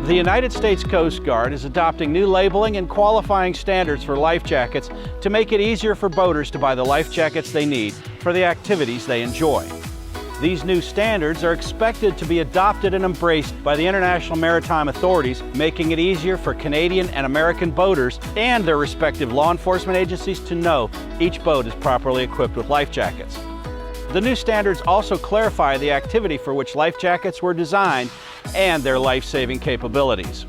The United States Coast Guard is adopting new labeling and qualifying standards for life jackets to make it easier for boaters to buy the life jackets they need for the activities they enjoy. These new standards are expected to be adopted and embraced by the international maritime authorities, making it easier for Canadian and American boaters and their respective law enforcement agencies to know each boat is properly equipped with life jackets. The new standards also clarify the activity for which life jackets were designed and their life-saving capabilities.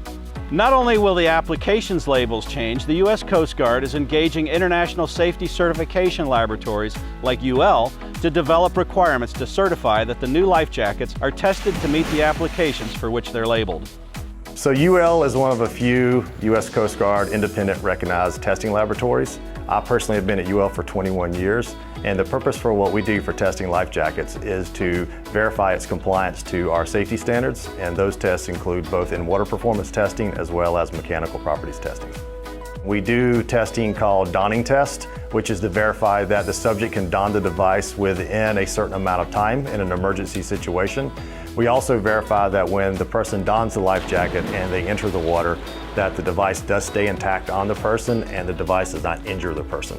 Not only will the applications labels change, the U.S. Coast Guard is engaging international safety certification laboratories like UL to develop requirements to certify that the new life jackets are tested to meet the applications for which they're labeled. So UL is one of a few U.S. Coast Guard independent recognized testing laboratories. I personally have been at UL for 21 years, and the purpose for what we do for testing life jackets is to verify its compliance to our safety standards, and those tests include both in-water performance testing as well as mechanical properties testing. We do testing called donning test, which is to verify that the subject can don the device within a certain amount of time in an emergency situation. We also verify that when the person dons the life jacket and they enter the water, that the device does stay intact on the person and the device does not injure the person.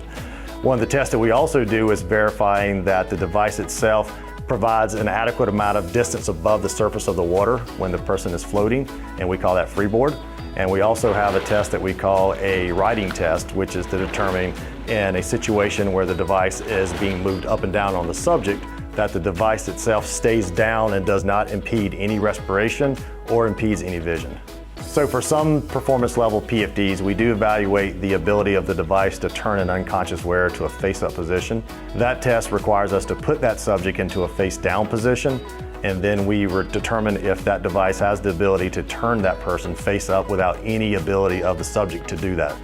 One of the tests that we also do is verifying that the device itself provides an adequate amount of distance above the surface of the water when the person is floating, and we call that freeboard. And we also have a test that we call a riding test, which is to determine in a situation where the device is being moved up and down on the subject, that the device itself stays down and does not impede any respiration or impedes any vision. So for some performance level PFDs, we do evaluate the ability of the device to turn an unconscious wearer to a face-up position. That test requires us to put that subject into a face-down position, and then we determine if that device has the ability to turn that person face-up without any ability of the subject to do that.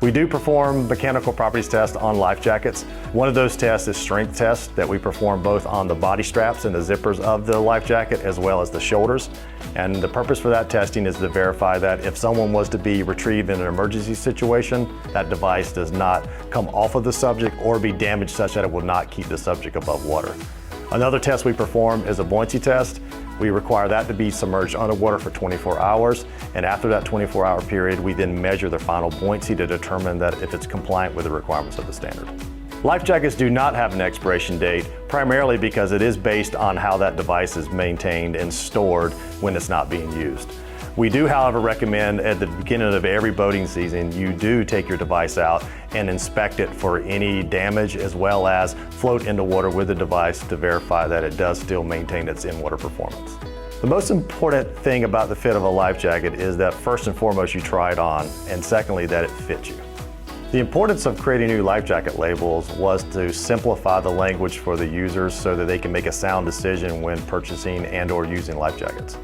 We do perform mechanical properties tests on life jackets. One of those tests is strength tests that we perform both on the body straps and the zippers of the life jacket as well as the shoulders. And the purpose for that testing is to verify that if someone was to be retrieved in an emergency situation, that device does not come off of the subject or be damaged such that it will not keep the subject above water. Another test we perform is a buoyancy test. We require that to be submerged underwater for 24 hours, and after that 24-hour period, we then measure the final buoyancy to determine that if it's compliant with the requirements of the standard. Life jackets do not have an expiration date, primarily because it is based on how that device is maintained and stored when it's not being used. We do, however, recommend at the beginning of every boating season, you do take your device out and inspect it for any damage, as well as float into water with the device to verify that it does still maintain its in-water performance. The most important thing about the fit of a life jacket is that first and foremost you try it on, and secondly that it fits you. The importance of creating new life jacket labels was to simplify the language for the users so that they can make a sound decision when purchasing and/or using life jackets.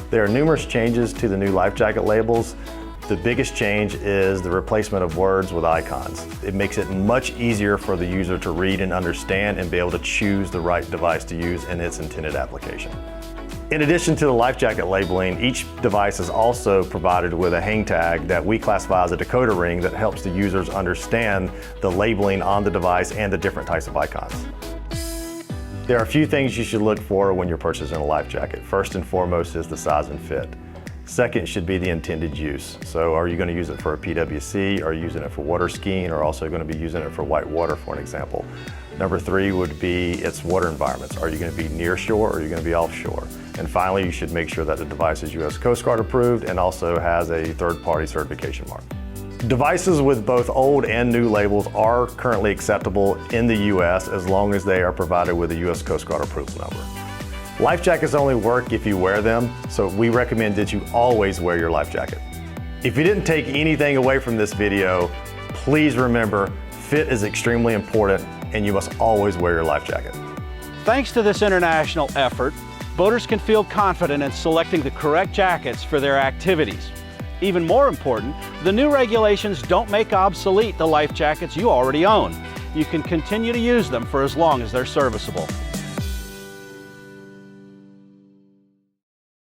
There are numerous changes to the new life jacket labels. The biggest change is the replacement of words with icons. It makes it much easier for the user to read and understand and be able to choose the right device to use in its intended application. In addition to the life jacket labeling, each device is also provided with a hang tag that we classify as a decoder ring that helps the users understand the labeling on the device and the different types of icons. There are a few things you should look for when you're purchasing a life jacket. First and foremost is the size and fit. Second should be the intended use. So are you going to use it for a PWC? Are you using it for water skiing? Or also going to be using it for white water, for an example? Number three would be its water environments. Are you going to be near shore or are you going to be offshore? And finally, you should make sure that the device is U.S. Coast Guard approved and also has a third-party certification mark. Devices with both old and new labels are currently acceptable in the U.S. as long as they are provided with a U.S. Coast Guard approval number. Life jackets only work if you wear them, so we recommend that you always wear your life jacket. If you didn't take anything away from this video, please remember, fit is extremely important and you must always wear your life jacket. Thanks to this international effort, boaters can feel confident in selecting the correct jackets for their activities. Even more important, the new regulations don't make obsolete the life jackets you already own. You can continue to use them for as long as they're serviceable.